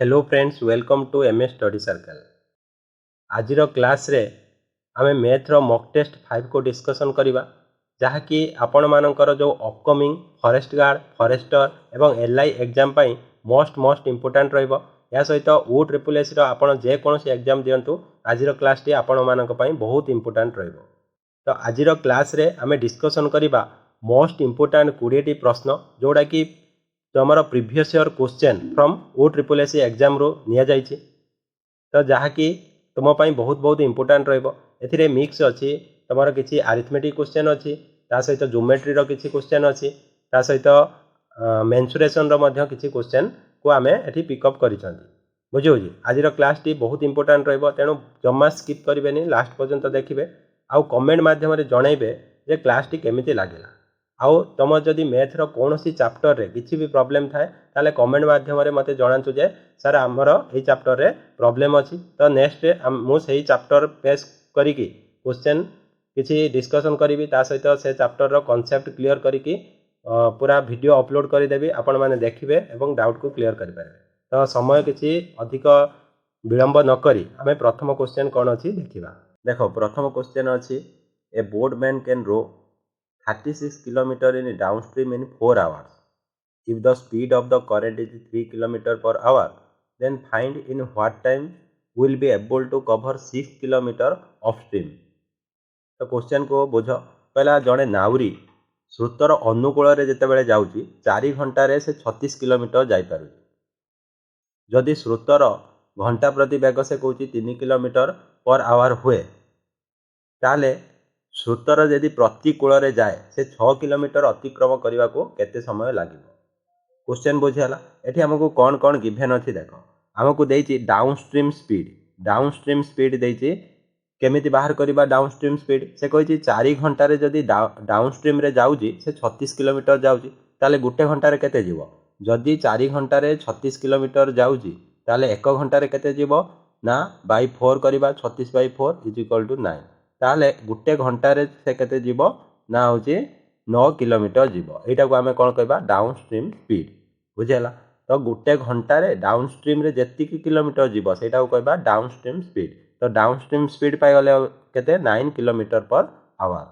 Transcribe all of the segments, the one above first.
Hello friends, welcome to MS study circle. आजिर class रे आमे मैथ रो मॉक टेस्ट 5 को डिस्कशन करिबा, जहाँकि आपण मानकर जो अपकमिंग फॉरेस्ट गार्ड, फॉरेस्टर एवं एलआई एग्जाम पाई मोस्ट इंपोर्टेंट रहिबो। या सहित OSSS रो आपण जे कोनोसी एग्जाम दियंतु, आजिर क्लास टी आपण मानक पाई बहुत इंपोर्टेंट रहिबो। तो आजिर क्लास रे आमे डिस्कशन करिबा मोस्ट इंपोर्टेंट 20 टी प्रश्न, जोड़ा कि तुमर previous year question from OSSS exam रो निया जाइछि। तो जहाँकि तुम बहुत बहुत इंपोर्टेंट रहिबो। एथिरे मिक्स अछि, तुमर किछि अरिथमेटिक क्वेश्चन अछि, ता सहित ज्योमेट्री रो किछि क्वेश्चन अछि, ता सहित मेंसुरेशन रो मध्य किछि क्वेश्चन को आमे एठी पिकअप करिसंती। बुझियोजी आजिर क्लास टी बहुत इंपोर्टेंट रहिबो, तेणु जम्मा स्किप करिवेनी, लास्ट पर्यंत देखिबे। आउ कमेंट माध्यम रे जणाइबे जे क्लास टी केमिति लागिला। आउ तुम जदि मैथ रो कोनोसी चैप्टर रे किछि भी प्रॉब्लम थाए, ताले कमेंट माध्यम रे मते जणांतु जे सर हमर ए चैप्टर रे प्रॉब्लम अछि। तो नेक्स्ट मु सेही चैप्टर बेस करिकि क्वेश्चन किछि डिस्कशन करिवि, ता सहित से चैप्टर रो कांसेप्ट क्लियर करिकि पूरा वीडियो अपलोड करि देबी। आपण माने देखिबे एवं डाउट को क्लियर करि पारे। तो समय किछि अधिक विलंब न करी आमे प्रथम क्वेश्चन कोन अछि देखिबा। देखो प्रथम क्वेश्चन अछि, a boatman can row 36 km in downstream in 4 hours. If the speed of the current is 3 km per hour, then find in what time will be able to cover 6 km upstream. तो question को बुझ। पहला जड़े नाउरी स्रोतर अनुकूल जिते जाऊँगी 4 घंटे से 36 किलोमीटर जापर। जदि स्रोतर घंटा प्रति बेग से कौच 3 किलोमीटर पर आवर हुए, ताले स्रोतर यदि प्रतिकूल जाए से 6 किलोमीटर अतिक्रम करने को केते समय लगे। क्वेश्चन बुझीगला। एठी हमको कौन कौन गिभेन अच्छी देख, आमको देछि डाउनस्ट्रीम स्पीड। डाउनस्ट्रीम स्पीड देछि, केमिति बाहर करबा डाउनस्ट्रीम स्पीड। से कहिछि 4 घंटा रे जदि डाउनस्ट्रीम रे जाउजी से 36 किलोमीटर जाउजी, ताले गुटे घंटा रे केते जीवो। जदि 4 घंटा रे 36 किलोमीटर जाउजी, ताले 1 घंटा रे केते जीवो ना बाई 4 करबा 36/4 = 9। ताले गुटे घंटा रे से केते जीवो ना होची 9 किलोमीटर जीवो। एटा को आमे कोन कहबा डाउनस्ट्रीम स्पीड। बुझेला। तो गुटे घंटा रे डाउनस्ट्रीम रे जेतिकी किलोमीटर जीवो सेटा को कहबा डाउनस्ट्रीम स्पीड। तो डाउनस्ट्रीम स्पीड पाई गले केते 9 किलोमीटर पर आवर।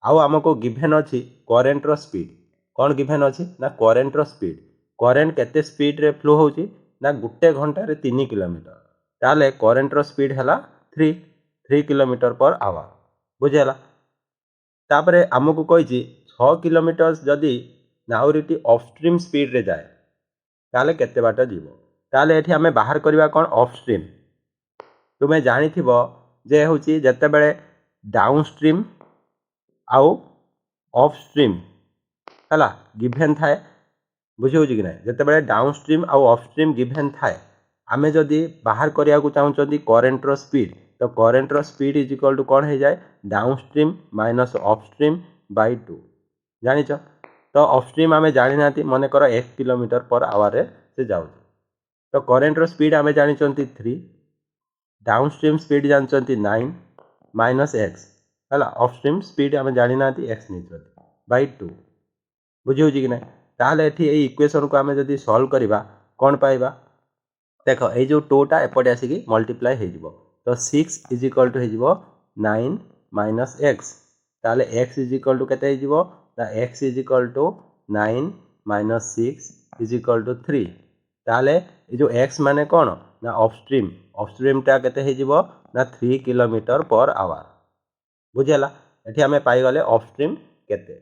आउ हमको गिभेन अछि करेंट रो स्पीड। कौन गिभेन अछि ना करेंट रो स्पीड। करेंट केते स्पीड रे फ्लो होची ना गुटे घंटा रे 3 किलोमीटर। ताले करेंट रो स्पीड हला 3 किलोमीटर पर आवर। बुझेला। तापरे हमको कहिछि 6 किलोमीटर जदि नाउरीटी अपस्ट्रीम स्पीड रे जाए, ताले केते बाट जीवो। ताले एठी हमें बाहर करबा कोन अपस्ट्रीम। तुम्हें जानिथिबो जे होची जते बेले डाउनस्ट्रीम आउ अपस्ट्रीम हला गिभेन थाए। बुझी होची कि नै। जते बेले डाउनस्ट्रीम आउ अपस्ट्रीम गिभेन थाए, आमे जदि बाहर करिया को चाहउचंती करेंट रो स्पीड, तो करेंट रो स्पीड = कोन हे जाए डाउनस्ट्रीम माइनस अपस्ट्रीम बाय 2। जानिछ। तो अपस्ट्रीम आमे जानि नाती, मने कर 1 किलोमीटर पर आवर रे से जाउ। तो करेंट रो स्पीड आमे जानिचंती 3, डाउनस्ट्रीम स्पीड जानचंती 9 माइनस x हला। अपस्ट्रीम स्पीड आमे जानि नाती x निचंती बाय 2। बुझी होची कि नै। ताले एठी ए इक्वेशन को आमे जदि सॉल्व करबा कोन पाइबा। देखो ए जो 2 टा एपटे आसी की मल्टीप्लाई हे जिवो। तो 6 = हे जिवो 9 माइनस x। ताले x = केते हे जिवो ना x = 9 माइनस 6 = 3। ताले ए जो x माने कोन ना अपस्ट्रीम। अपस्ट्रीम टा केते हे जिवो ना 3 किलोमीटर पर आवर। बुझेला। एठी हमें पाई गले अपस्ट्रीम केते,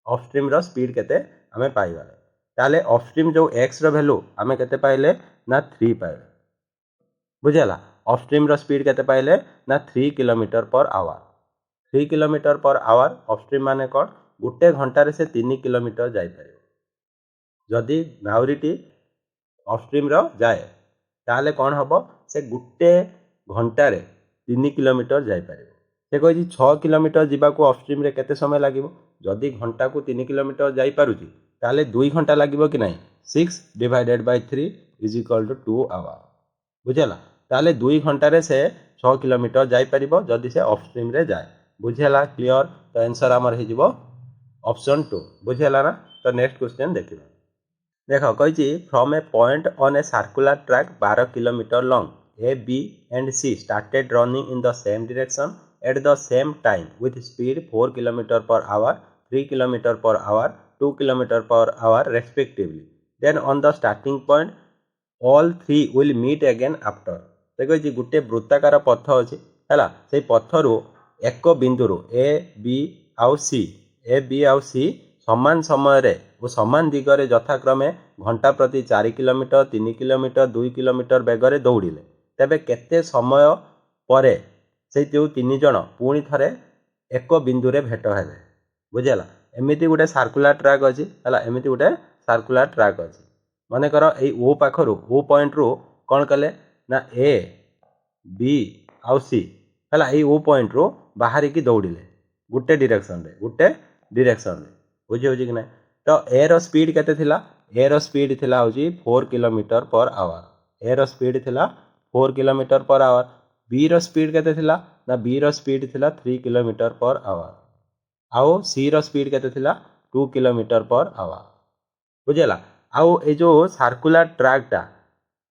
अपस्ट्रीम रो स्पीड केते हमें पाई गले। ताले अपस्ट्रीम जो x रो वैल्यू हमें केते पाइले ना 3 पाइले। बुझेला। अपस्ट्रीम रो स्पीड केते पाइले ना 3 kilometre per hour. 3 kilometre per our upstream माने कोन गुटे घंटा रे से 3 किलोमीटर जाई परिबो। जदि नाउरीटी अपस्ट्रीम रो जाए, ताले कोन हबो से गुटे घंटा रे 3 किलोमीटर जाई परिबो। से कहि 6 किलोमीटर जीवा को अपस्ट्रीम रे केते समय लागिवो। जदि घंटा को 3 किलोमीटर जाई पारुची, ताले 2 घंटा लागिवो कि नहीं। 6/3 = 2 आवर। बुझेला। ताले 2 घंटा रे से 6 किलोमीटर जाई परिबो जदि से अपस्ट्रीम रे जाए। बुझेला। क्लियर। तो आंसर हमर हे जिवो ऑप्शन 2। बुझेला ना। तो नेक्स्ट क्वेश्चन देखिबा। देख कही from a point on a circular track 12 kilometre long A B and C started running in the same direction at the same time with speed 4 kilometre per hour 3 kilometre per hour 2 kilometre per hour respectively then on the starting point all three will meet again after तो कही गोटे वृत्ताकार पथ अच्छी है से पथर एक बिंदु ए बी आउ सी ए बी आउ सी समान समय और समान दिगरे यथाक्रमे घंटा प्रति 4 किलोमीटर 3 किलोमीटर 2 किलोमीटर बेगर दौड़िले तेबे केते समय पर से जो तीन जन पुणी थे एक बिंदुरे भेट हेबे बुझेला एमती गोटे सर्कुलर ट्रैक अच्छी है एमती गोटे सर्कुलर ट्रैक अच्छी मनकर ये ओ पाखर ओ पॉइंट रु कौन कले ना ए बी आउ सी है ये ओ पॉइंट रु बाहर की दौड़िले गोटे डायरेक्शन रे बुझी हो कि ना तो ए रो स्पीड केते थिला ए रो स्पीड थिला होची 4 kilometre per our A row speed थिला 4 kilometre per our B row speed केते थिला ना बी रो स्पीड थिला 3 किलोमीटर पर आवर आउ सी रो स्पीड केते थिला 2 किलोमीटर पर आवर बुझेला आउ ए जो सर्कुलर ट्रैकटा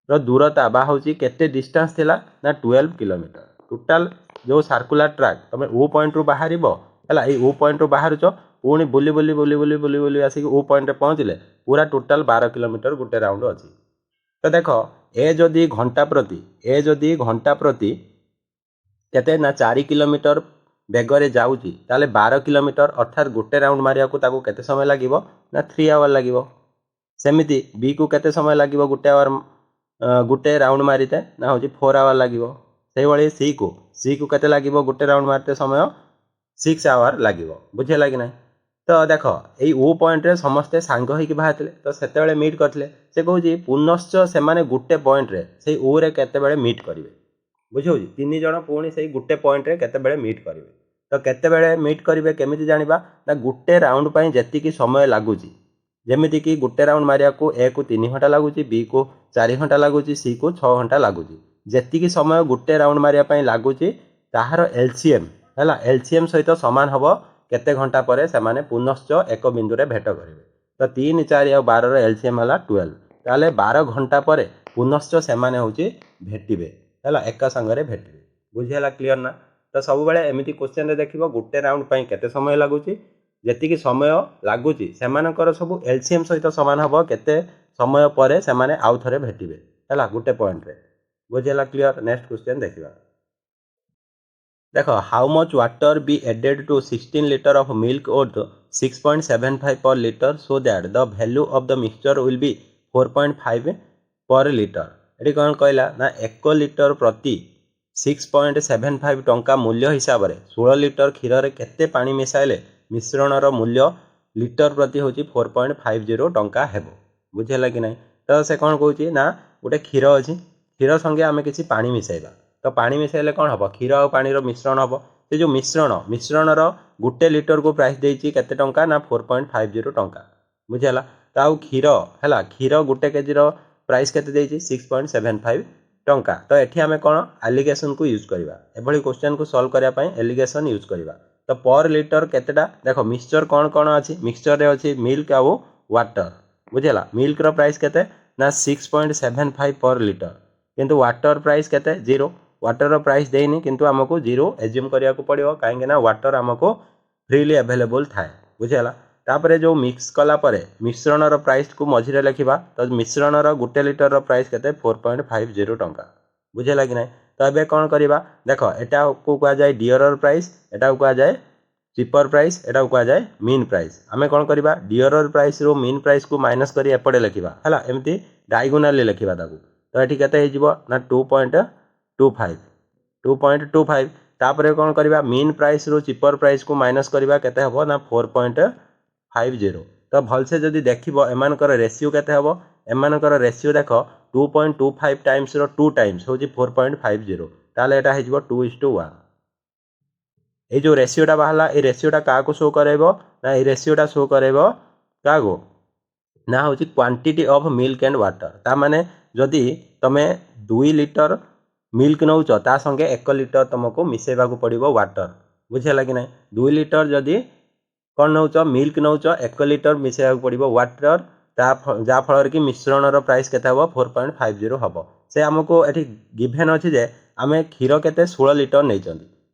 रो दूरता बा होची केते डिस्टेंस थिला ना 12 किलोमीटर टोटल जो सर्कुलर ट्रैक तमे ओ पॉइंट रु बाहरिबो हला ए ओ पॉइंट रु बाहरुचो पुणी बुली बुली बुली बुली बुली बुली आसिक ओ पॉइंट रे पहुँचले पूरा टोटल 12 किलोमीटर गोटे राउंड अच्छी तो देख ए जदि घंटा प्रति केते ना 4 किलोमीटर बेगरे जाऊँगी ताले 12 किलोमीटर अर्थात गोटे राउंड मारिया को ताको केते समय लागिवो ना 3 आवर लागिवो सेमिति बी को केते समय लागिवो गोटे राउंड मारिते ना होची 4 आवर लागिवो सेही भली सी को केते लागिवो गोटे राउंड मारते समय 6 आवर लागिवो बुझेला कि नहीं तो देख यही ओ पॉइंट रे समस्ते सांग होइकी बाहरथिले तो सेतेबेले मीट करथिले से कहूची पुनश्च से माने गोटे पॉइंट रे से ओ रे केतेबेले मीट करिवे बुझौजी तीन जण पुणी से गोटे पॉइंट रे केतेबेले मीट करिवे तो केतेबेले मीट करिवे केमिति जानिबा ना गोटे राउंड पई जेतिकी समय लागुची जेमिति कि गोटे राउंड मारिया को ए को 3 घंटा लागुची बी को 4 घंटा लागुची सी को 6 घंटा लागुची जेतिकी समय गोटे राउंड मारिया पई लागुची ताहार एलसीएम हैला एलसीएम सहित समान हबो केते घंटा पर से माने पुनश्च एक बिंदु रे भेट करिवे तो 3 4 और 12 रो एलसीएम हला 12 ताले 12 घंटा पर पुनश्च से माने होची भेटिबे हैला एक संगरे भेटिबे बुझियाला क्लियर ना तो सब बेले एमिति क्वेश्चन रे देखिबो गोटे राउंड पई केते समय लागुची जेतिकी समय लागुची सेमानकर सब एलसीएम सहित समान हबो केते समय पर से माने आउ थरे भेटिबे हैला गोटे पॉइंट रे बुझियाला क्लियर नेक्स्ट क्वेश्चन देखिबा देखो how much water be added to 16 litre of milk worth 6.75 per litre so that the value of the mixture will be 4.5 per litre ये कौन कहला ना 1 लीटर प्रति 6.75 टंका मूल्य हिसाब से 16 लीटर क्षीर रे केते पानी मिसाइले मिश्रणर मूल्य लीटर प्रति होची 4.50 टंका हेबो बुझेला कि नहीं तो से कौन कहूची ना गोटे क्षीर अच्छी क्षीर संगे आम किसी पानी मिसाइबा तो पानी मिसाइले कौन हम क्षीर और पानी मिश्रण हम से जो मिश्रणर गोटे लीटर को प्राइस देती केते टंका ना 4.50 टंका बुझेला तो आउ क्षीर है क्षीर गोटे केजी प्राइस केते देती 6.75 टंका तो एठी आमे कौन एलिगेशन को यूज करवा एभली क्वेश्चन को सॉल्व करने ପାଇଁ एलिगेशन यूज करवा तो पर लीटर केतेटा देखो मिक्सचर कौन कौन अच्छी मिक्सचर रे अच्छी मिल्क आउ वाटर बुझेला मिल्क रो प्राइस केते ना 6.75 पर लीटर किंतु वाटर प्राइस केते 0 वाटर प्राइस देनी किंतु आमको 0 एज्यूम करिया को पड़ियो कहीं ना वाटर आमको फ्रीली अवेलेबल थाए बुझेला तापर जो मिक्स कला परे मिश्रणर प्राइस को मझिरे लिखा तो मिश्रणर गोटे लीटर प्राइस केते 4.50 टंका बुझेला कि नहीं तो ये कौन करवा देख एटा को कह जाए डियरर प्राइस एटा कह जाए चिपर प्राइस एटा कह जाए मीन प्राइस आमे कौन करवा डियरर प्राइस रो मीन प्राइस को माइनस करी एपटे लिखा है एमती डायगोनाली लिखा तो ये केते ना 2.25 तापर कौन करवा मीन प्राइस रो चिपर प्राइस को माइनस करवा केते हबो ना 4.50 तो भलसे जदि देखिबो एमानकर रेशियो केते हबो एमानकर रेशियो देख 2.25 टाइम्स रो 2 टाइम्स होची 4.50 ताले एटा हेजिबो 2:1 ए जो रेशियोटा बाहला ए रेशियोटा का को शो करेबो ना ए रेशियोटा शो करेबो का गो ना होची quantity of milk and water ता माने जदि तमे 2 लीटर मिल्क नौच ता संगे 1 लीटर तुमको मिसेबा को पड़िबो वाटर बुझेला कि नहीं 2 लीटर जदि कौन नौच मिल्क नौच 1 लीटर मिसेबा को पड़िबो वाटर जहाँ फल कि मिश्रणर प्राइस केते हम 4.50 हम से आमको ये गिभेन अच्छी जे आम क्षीर के 16 लिटर नहीं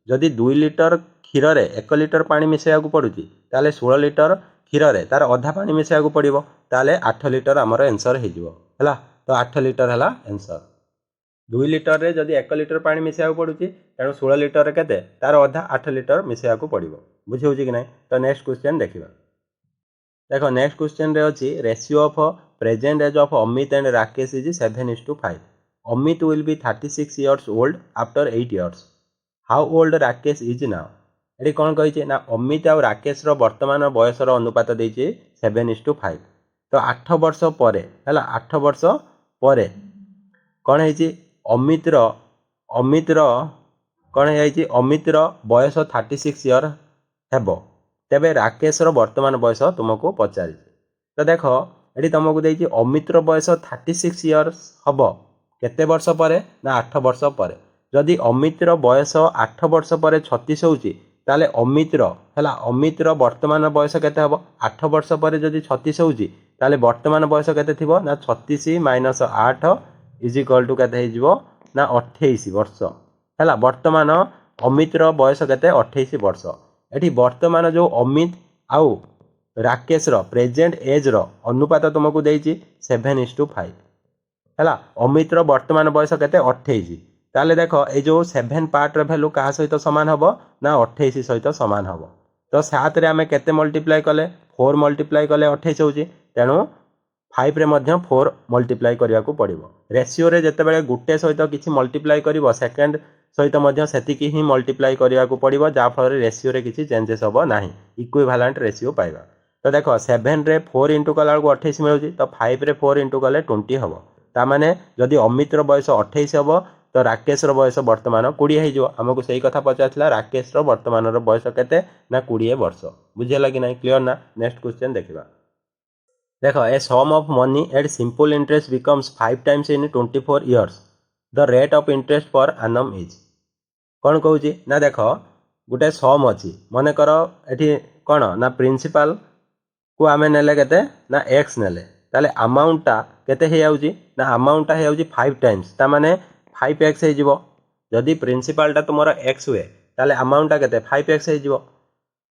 जदि 2 लिटर क्षीर 1 लिटर पानी मिसेया पड़ुची ताले 16 लिटर क्षीर तार अधा पानी मिसेया पड़ो ताले 8 लिटर आमर एंसर हो तो 8 लिटर है एंसर 2 लिटर रे जदि 1 लिटर पानी मिसेया पड़ुची तेणु 16 लिटर के तार अधा 8 लिटर मिसेया पड़ो बुझे कि ना। तो नेक्स्ट क्वेश्चन देखा देखो नेक्स्ट क्वेश्चन रे अच्छी ratio of present age of Amit and Rakesh is 7:5 Amit will be 36 years old आफ्टर 8 years how old Rakesh is now ये कौन कही ना अमित आ राकेश वर्तमान बयसर अनुपात देती 7:5 तो 8 वर्ष पर है 8 वर्ष पर कौन है अमितर कौन है अमितर बयस 36 year हेब तेबे राकेश वर्तमान बयस तुमको पचारि तो देख ये तुमको देती अमितर बयस 36 years हम केते वर्ष पर ना 8 वर्ष पर जदि अमितर बयस 8 वर्ष पर 36 होची ताले अमितर है अमितर वर्तमान बयस केते हम 8 वर्ष पर जदि 36 होची ताले वर्तमान बयस केते थिबो ना 36 - 8 इज इक्वल टू केते हिजबो ना 28 वर्ष है वर्तमान अमितर बयस केते 28 वर्ष एठी वर्तमान जो अमित आउ राकेश प्रेजेंट एज अनुपात तुमको देती 7:5 है अमित वर्तमान बयस केते 28 ताले देख ये जो 7 पार्टर भैल्यू क्या सहित सामान हम ना 28 सहित सामान हम तो 7 रे आमे केते मल्टीप्लाई कले 4 मल्टीप्लाई कले 28 होची तेणु 5 रे मध्य 4 मल्टीप्लाई करिया को पड़िबो रेशियो रे जते बेले गुटे सहित किछि मल्टीप्लाई करिवो सेकंड सहित मध्य सेतिकी ही मल्टीप्लाई करिया को पड़िबो जा फल रेशियो रे किछि चेंजेस होबो नाही इक्विवेलेंट रेशियो पाइबा तो देखो 7 रे 4 इंटू कला 28 मिलुची तो 5 रे 4 इंटू कले 20 हबो ता माने जदि अमितर बयस 28 हबो तो राकेश बयस वर्तमान 20 हो आमको सही कथा पचारा राकेश वर्तमान बयस केते ना 20 वर्ष बुझेगा कि ना क्लियर ना। नेक्स्ट क्वेश्चन देखा देख a sum of money at simple interest becomes 5 times in 24 years the rate of interest per annum is कौन कहूँ ना देख गोटे सम अच्छी मनकर ये कौन ना प्रिंसिपल को आम नेले केते ना एक्स नेले ताले अमाउंटटा केते हे जाउची ना अमाउंटटा हे जाउची 5 times ता माने 5x हो जदि प्रिंसिपलटा तुम एक्स हुए ताले अमाउंटटा केते 5x हो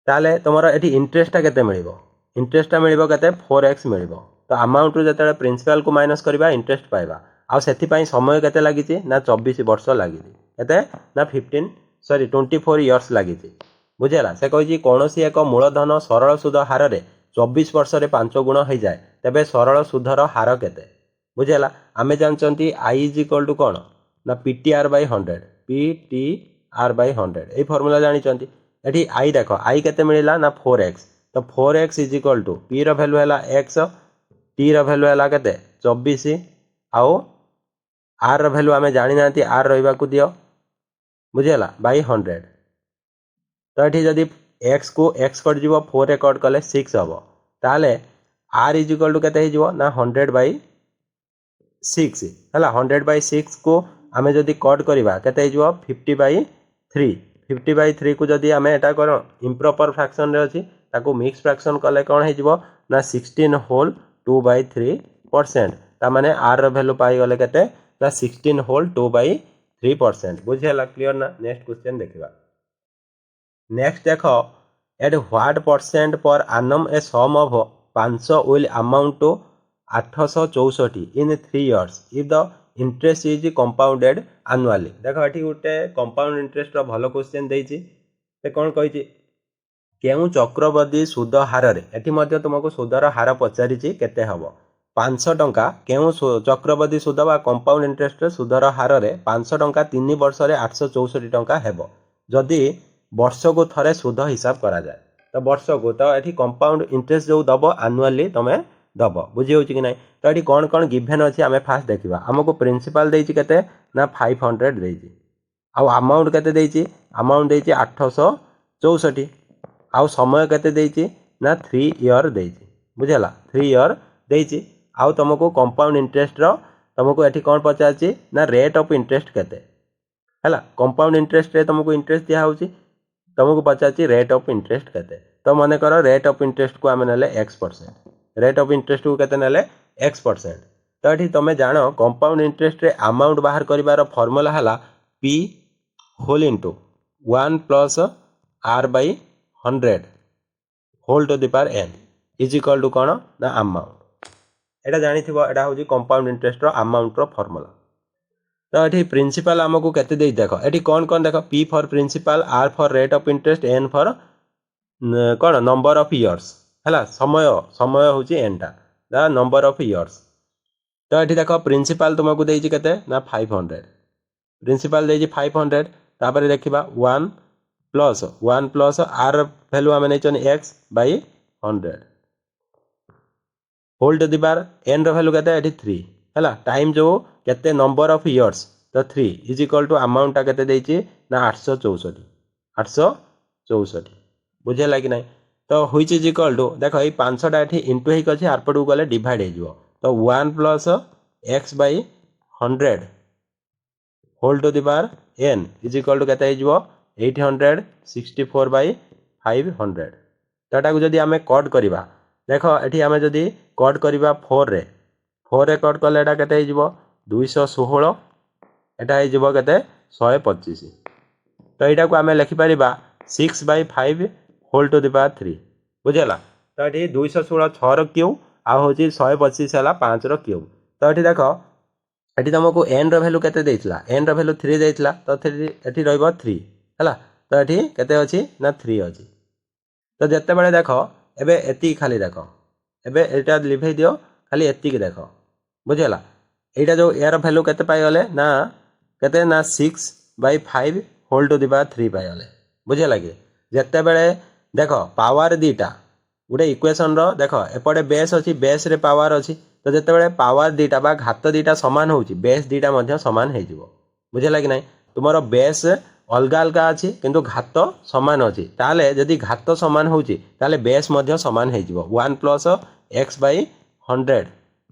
ताले तुम ये इंटरेस्टा केते मिलिबो इंटरेस्टा मिलिबो केते 4x मिलिबो तो अमाउंट रु जते प्रिंसिपल को माइनस करबा इंटरेस्ट पाइबा आ सेति पई समय केते लागिची ना 24 वर्ष लागिची केते ना 24 years लागिची बुझेला से कहि कोनोसी एक मूलधन सरल सुध हार रे 24 वर्ष रे 5 गुण हो जाए तेबे सरल सुधर हार केते बुझेला आमे जानचंती i इज इक्वल टू कोन ना PTR/100 PTR/100 ये फॉर्मूला जानी चंती एठी i देखो i केते मिलिला ना 4x तो 4x is equal to p रो वैल्यू हैला x t रो वैल्यू हैला केते 24 आउ r रो वैल्यू आमे जानि नांती r रहबा को दियो बुझेला बाय 100 तो एठी जदी x को x कट जीवो 4 रे कट कले 6 हबो ताले r इज इक्वल टू केते हे जीवो ना 100/6 है 100/6 को आमे जदि कट करवा केते हो 50/3 50/3 को जदि आमे एटा कर इम्प्रॉपर फ्रैक्शन रे अछि ताको मिक्स फ्रैक्शन कले कोन हे जीवो ना 16 होल 2/3% ता माने r रो वैल्यू पाई गले केते ना 16 होल 2/3% बुझेला क्लियर ना। नेक्स्ट क्वेश्चन देखिबा नेक्स्ट देखो at what percent per annum a sum of 500 will amount to 864 in 3 years if the interest is compounded annually देख ये गोटे कंपाउंड इंटरेस्ट भल क्वेश्चन देती कौन कही केउ चक्रवृद्धि सुध हार ये तुमको सुधर हार पचारि केते हम 500 टंका केउ चक्रवृद्धि सुध बा कंपाउंड इंटरेस्ट सुधर हार 500 टंका 3 वर्ष रे 864 टंका हेब जदि वर्ष को थरे सुध हिसाब करा जाए तो वर्ष को तो ये कंपाउंड इंटरेस्ट जो दब एनुअली तुम दब बुझी हो कि ना। तो ये कौन कौन गिभेन अच्छी आम फास्ट देखा आमको प्रिंसिपल देती केते ना 500 देती आउ अमाउंट केते देती अमाउंट देती 864 आउ समय केते देती ना 3 year देती बुझेला 3 year देती आउ तुमको कंपाउंड इंटरेस्ट तुमको ये कौन पचार ना रेट ऑफ इंटरेस्ट केते है कंपाउंड इंटरेस्ट रे तुमको इंटरेस्ट दिया होची तुमको पचार रेट ऑफ इंटरेस्ट केते तो मन कर रेट ऑफ इंटरेस्ट को आम नेले x%। रेट ऑफ इंटरेस्ट को केते नेले x%। तो ये तुम जान कंपाउंड इंटरेस्ट रे अमाउंट बाहर करिवार फॉर्मूला हला p whole into 1 plus r by 100 whole to the power n is equal to कौन ना अमाउंट। एटा जानी थिबो एटा होजी कंपाउंड इंटरेस्ट रो अमाउंट रो फॉर्मूला। तो ये प्रिंसिपल आमको केते देई देखो एटी कौन कौन देख p for principal r for rate of interest n for कौन नंबर ऑफ इयर्स है समय समय हूँ n टा द नंबर ऑफ इयर्स। तो ये देख प्रिंसिपल तुमको देती केते ना 500 प्रिंसिपल देती 500 तापर देखा 1 प्लस r वैल्यू आम नहीं x by 100 whole to the power n रो वैल्यू केते 3 है टाइम जो केते नंबर ऑफ इयर्स तो 3 इज इक्वल टू अमाउंट टा केते देती ना 864 बुझेगा कि नहीं। तो व्हिच इज इक्वल टू देख ये 500 ये इंटू होकर अच्छे आरपट को गले डिवाइड हो तो 1 plus x by 100 whole to the power n is equal to केते 864 बाई 500। तो यहाँ जदि आम कट करवा देख ये आम जदि कट करवा 4 रे कट कले एटा केते 216 एटा हो केते 125। तो यहाँ को आम लिखिपर 6 by 5 whole to the power 3 बुझेगा। तो ये 216 6 क्यूब आउ हूँ 125 है 5 क्यूब। तो ये देख ये तुमको n वैल्यू केते देइतला n वैल्यू 3 देइतला तो 3 एठी रहइबो 3 हैला। तो ये केते अछि ना 3 अछि। तो जत्ते बेले देख एबे एति खाली देख एबे एटा लिभे दियो खाली एति देख बुझेला। एटा जो यार वैल्यू केते पाई गले ना केते ना 6 by 5 whole to the power 3 पाई गले बुझेला कि जत्ते बेले देख पावर दीटा गोटे इक्वेशन रो देख एपटे बेस अच्छी बेस रे पावर अच्छी तो जिते बड़े पावर दीटा बा घात दीटा सामान होची बेस दीटा मध्य सामान हो जिवो बुझेला कि नहीं। तुमर बेस अलग अलग अच्छी किंतु घात सामान अच्छी ताले जदि घात सामान होची ताले बेस मध्य सामान हो जिवो 1 plus x by 100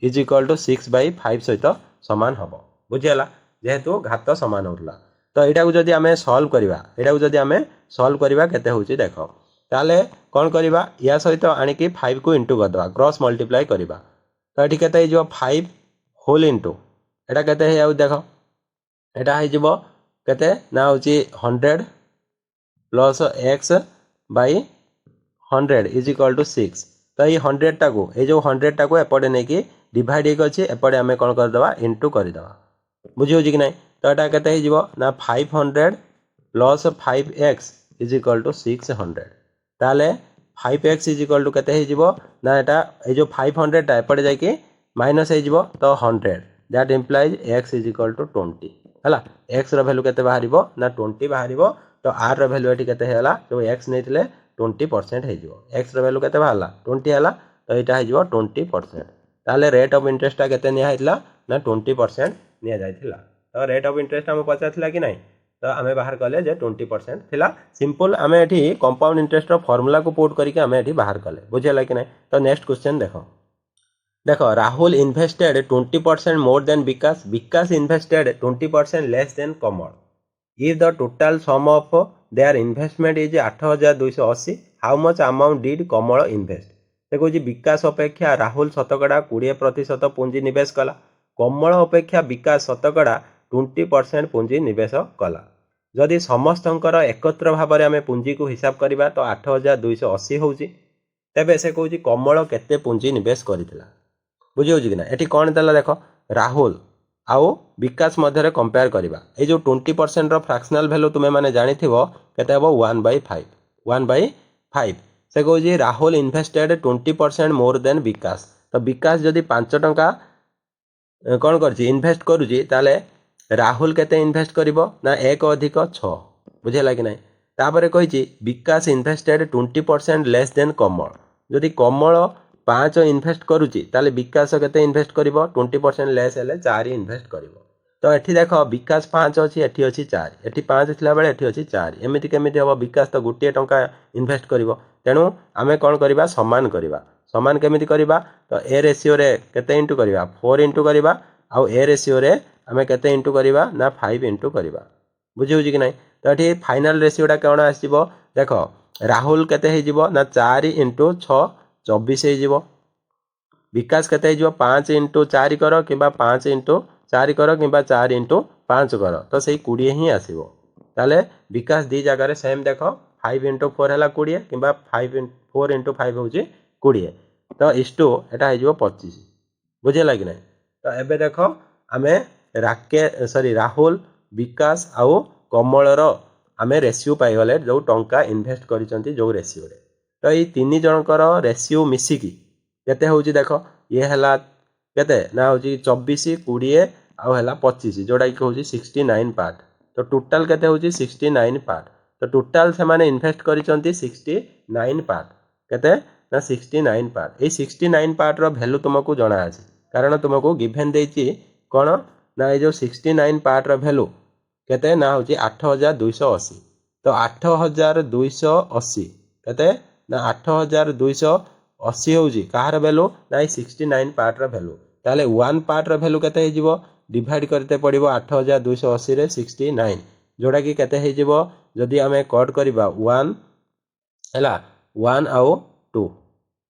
is equal to 6 by 5 सहित सामान हम बुझेला जेहेतु घात सामान होता। तो यहाँ को जदि आम सल्व करवा यहाँ को जदि आम सल्व करवा केते होची देख ताले कौन करवा या सहित आणिकी 5 को इंटू करदे क्रॉस मल्टीप्लाई करवा। तो ये केते हो 5 होल इंटू एटा केते हो देख एटा हो केते ना होची 100 plus x by 100 is equal to 6। तो ये 100 टा को ये जो 100 टा को एपटे नहीं कि डिवाइड होगी एपटे आम कौन करदे इंटू करदे बुझी कि नहीं। तो यहाँ केते हो ना 500 plus 5x is equal to 600 ताले 5x इज इक्वल टू केते हो ना एटा ये जो 500 टा एपटे जाकि माइनस हो तो 100 that implies x is equal to 20 है x रो वैल्यू केते बाहर ना 20 बाहर। तो r रो वैल्यू ये केते हैला जो x नहीं 20% हो x रो वैल्यू केते बाहरला 20 हैला तो यहाँ हो 20%। ताले रेट ऑफ इंटरेस्ट केते निया हैला ना 20% निया जायथिला। तो रेट ऑफ इंटरेस्ट आम पचार कि नहीं तो आम बाहर कले जे 20% थिला सिंपल आम एठी कंपाउंड इंटरेस्ट फॉर्मूला को पुट करके आम एठी बाहर कले बुझेला कि नहीं। तो नेक्स्ट क्वेश्चन देख Rahul invested 20% more than Vikas invested 20% less than Kamal if the total sum of their investment is 8280 how much amount did Kamal invest. देखो विकास अपेक्षा राहुल शतकड़ा 20% पुंजी निवेश कला कमल अपेक्षा विकास शतकड़ा 20% पुंजी निवेश कला। जदि समस्तंकर एकत्र भाव में आम पुंजी को हिसाब करवा तो 8280 होची तेबे से कहूँ कमल केते पुंजी निवेश करथिला बुझी कि ना। ये कौन देला देख राहुल आउ विकास मध्य कंपेयर करवा ये जो 20% फ्रैक्शनल वैल्यू तुम्हें मैंने जानी केते हबो 1/5 से कहूँ राहुल इन्वेस्टेड 20% मोर देन विकास। तो विकास जदि 5 टंका कौन कर इन्वेस्ट करुँची ताले राहुल केते इन्वेस्ट करिवो ना 1 अधिक 6 बुझेला कि नहीं। तापर कही विकास इन्वेस्टेड 20% लेस देन कमल जदि कमल 5 इन्वेस्ट करुँची ताले विकास केते इन्वेस्ट करिवो 20% लेस हेले 4 इन्वेस्ट करिवो। तो एठी देख विकास 5 अच्छी एठी अच्छी 4 एठी 5 थिला बेले एठी अच्छी 4 एमिति केमिति हबो विकास तो गोटे टंका इन्वेस्ट करिवो तेणु आमे कौन करवा समान केमिति करवा। तो ए रेशियो रे केते इंटू करवा 4 इंटू करवा आउ ए रेशियो रे आमे केते इंटू करवा ना 5 इंटू करवा बुझी कि नहीं। तो ये फाइनल रेशियोटा कौन आसो देख राहुल केते हो ना 4 इंटू 6 24 हो विकास केते हो 5 इंटू 4 कर कि 5 इंटू 4 कर कि 4 इंटू 5 कर तो से 20 ही आसो ताले विकास दी जगार सेम देख 5 इंटू 4 है 20 कि 4 इंटू 5 हूँ 20 तो इष्टु एटा हो 25 बुझेगा कि नहीं। तो एबे देख आमे राहुल विकास आउ कमलर आमे रेसियो पाइगले जो टंका इन्वेस्ट करिसंती जो रेसियो रे तो ये 3 जनकर रेसियो मिसिकी केते होउची देख ये हला केते ना होउची 24 20 आउ हला 25 जोड़ा कि होउची 69 पार्ट तो टोटल केते होउची 69 पार्ट तो टोटल से माने इन्वेस्ट करिसंती 69 पार्ट केते ना 69 पार्ट ये 69 पार्ट रो वैल्यू तुमको जଣା अछि कारण तुमको गिवन देछि कोन ना ये जो 69 पार्ट रो वैल्यू केते ना होउची 8280 तो 8280 केते ना 8280 होउची कहार वैल्यू ना 69 पार्ट रो वैल्यू ताले 1 पार्ट रो वैल्यू केते हिजिवो डिवाइड करते पड़िबो 8280 रे 69 जोड़ा कि केते हिजिवो जदि हमें कट करबा 1 हैला 1 आउ 2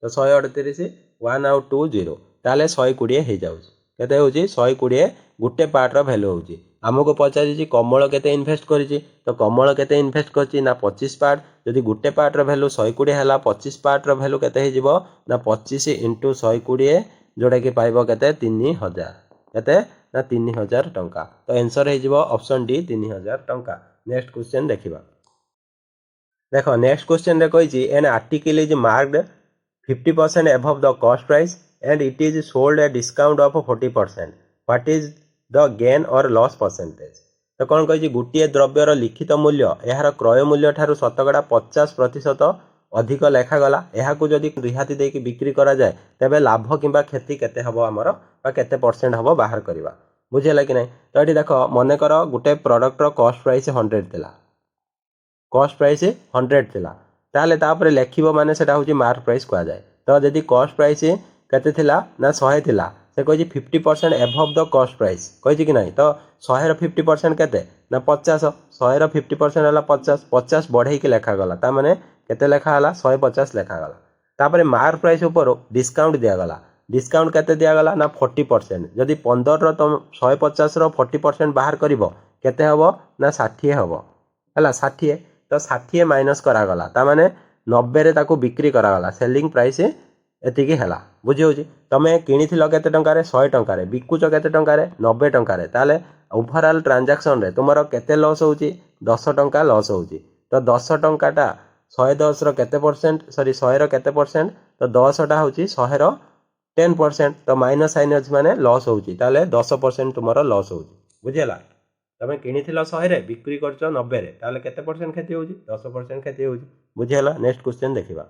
तो 138 1 आउ 2 0 ताले 120 हो जाउची केते होउची 120 गुटे पार्ट रो वैल्यू होउची आमको पचारि कमल केते इन्वेस्ट करिछि तो कमल केते इन्वेस्ट करछि ना 25 पार्ट जदि गुटे पार्ट रो वैल्यू 120 हला 25 पार्ट रो वैल्यू केते हिजिवो ना 25 इंटू 120 जोड़ा कि पाइबो केते 3000 केते ना 3000 टंका तो आंसर हिजिवो ऑप्शन डी 3000 टंका। नेक्स्ट क्वेश्चन देखिबा देखो नेक्स्ट क्वेश्चन रे कहिछि an article is marked 50% above the cost price and it is sold at discount of 40%. What is the gain or loss percentage? तो कौन कही गोटे द्रव्यर लिखित मूल्य यार क्रय मूल्य ठारू शतकड़ा 50% अधिक लेखागला यह जदि रिहाती देकी बिक्री करा जाए तेबे लाभ किंबा क्षति केते हबो हमर बा केते परसेंट हबो बाहर करबा बुझेला कि नहीं। तो ये देख मन कर गोटे प्रोडक्ट रो कॉस्ट प्राइस 100 थिला कॉस्ट प्राइस 100 थिला ताले तापर लेखिबो माने सेटा होची मार्क प्राइस कहा जाए तो जदि कॉस्ट प्राइस केते थिला ना 100 थिला से कहि 50% एबव द कॉस्ट प्राइस कहि कि नहीं तो 100 रो 50% केते ना 50 100 रो 50% हला 50 50 बढ़ाई के लेखा गला ता माने केते लेखा हला 150 लेखा गला तापर मार्क प्राइस ऊपर डिस्काउंट दिया गला डिस्काउंट केते दिया गला ना 40% जदि 15 रो तुम 150 रो 40% बाहर करिवो केते हबो ना 60 हबो हला 60 तो 60 माइनस करागला ता माने 90 रे ताको बिक्री करागला सेलिंग प्राइस एतिकी हला बुझी होची तमे किनिथिलो केते टंका रे 100 टंका रे बिकुचो केते टंका रे 90 टंका रे ताले ओवरऑल ट्रांजैक्शन रे तुमरो केते लॉस होची 10 टंका लॉस होची तो 10 टंकाटा 110 रो केते परसेंट सॉरी 100 रो केते परसेंट तो 10 टा होची 100 रो 10% तो माइनस साइन अछि माने लॉस होची ताले 10% तुमरो लॉस होची बुझियला तमे किनिथिलो 100 रे बिक्री करचो 90 रे ताले केते परसेंट क्षति होची 10% क्षति होची बुझियला। नेक्स्ट क्वेश्चन देखिबा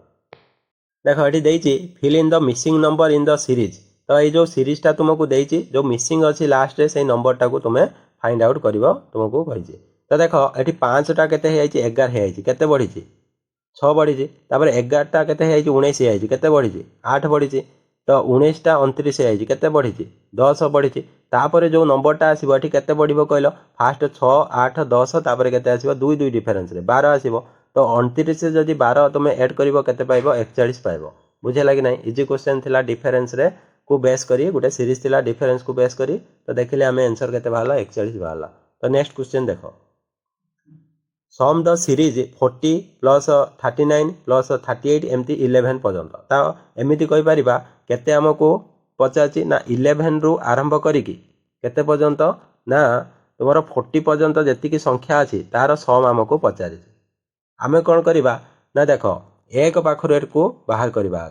देखो एठी देइची fill in the missing number in the series तो ये जो सीरीज टा तुमको देइची जो मिसिंग अछि लास्ट रे से नंबर टा को तुमे फाइंड आउट करिवो तुमको कहिची तो देखो एठी 5 टा केते हे आइची 11 हे आइची केते बढ़ीची 6 बढ़ीची तापर 11 टा केते हे आइची 19 हे आइची केते बढ़ीची 8 बढ़ीची तो 19 टा 29 हे आइची केते बढ़ीची 10 बढ़ीची तापर जो नंबर टा आसीबो एठी केते बढ़ीबो कहलो फास्ट 6 8 10 तापर केते आसीबो 2 2 डिफरेंस रे 12 आसीबो तो 29 से जदि 12 तुम ऐड करिवो केते पाइबो 41 पाइबो बुझेला कि नहीं। इजी क्वेश्चन थिला डिफरेंस रे को बेस करी गोटे सीरीज थिला डिफरेंस को बेस करी तो देखिले हमें आंसर केते बाहला 41 बाहला। तो नेक्स्ट क्वेश्चन देखो some the series 40 plus 39 plus 38 एमती 11 पर्यंत ता एमिति कहि परिबा केते हमको पचाची ना 11 रु आरंभ करी की केते पर्यंत ना तुमरो 40 पर्यंत जेतिकी संख्या अछि तार सम हमको पचारी आमे कौन करिबा ना देखो एक पाखरु एरको बाहर करिबा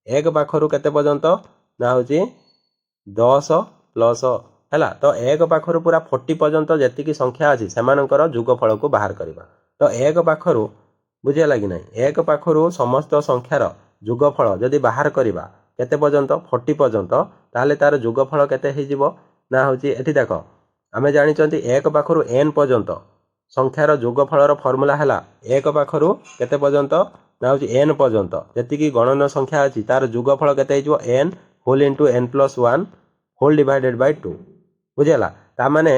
एक पाखरु केते पर्यंत ना होची 10 प्लस हैला तो एक पाखरु पूरा 40 पर्यंत जेतिकी संख्या अछि सेमानकर जोगफल को बाहर करिबा तो एक पाखरु बुझिया लागि नै एक पाखरु समस्त संख्यार जोगफल जदि बाहर करिबा केते पर्यंत 40 पर्यंत ताले तार जोगफल केते हे जिवो ना होची एठी देखो आमे जानि चंती एक पाखरु n पर्यंत संख्यार जोगफलर फॉर्मूला हैला एक पाखरु केते पर्यंत ना होची n पर्यंत जेतिकी गणन संख्या अछि तार जोगफल केते हे जिवो n whole into n+1 whole divided by 2 बुझियला ता माने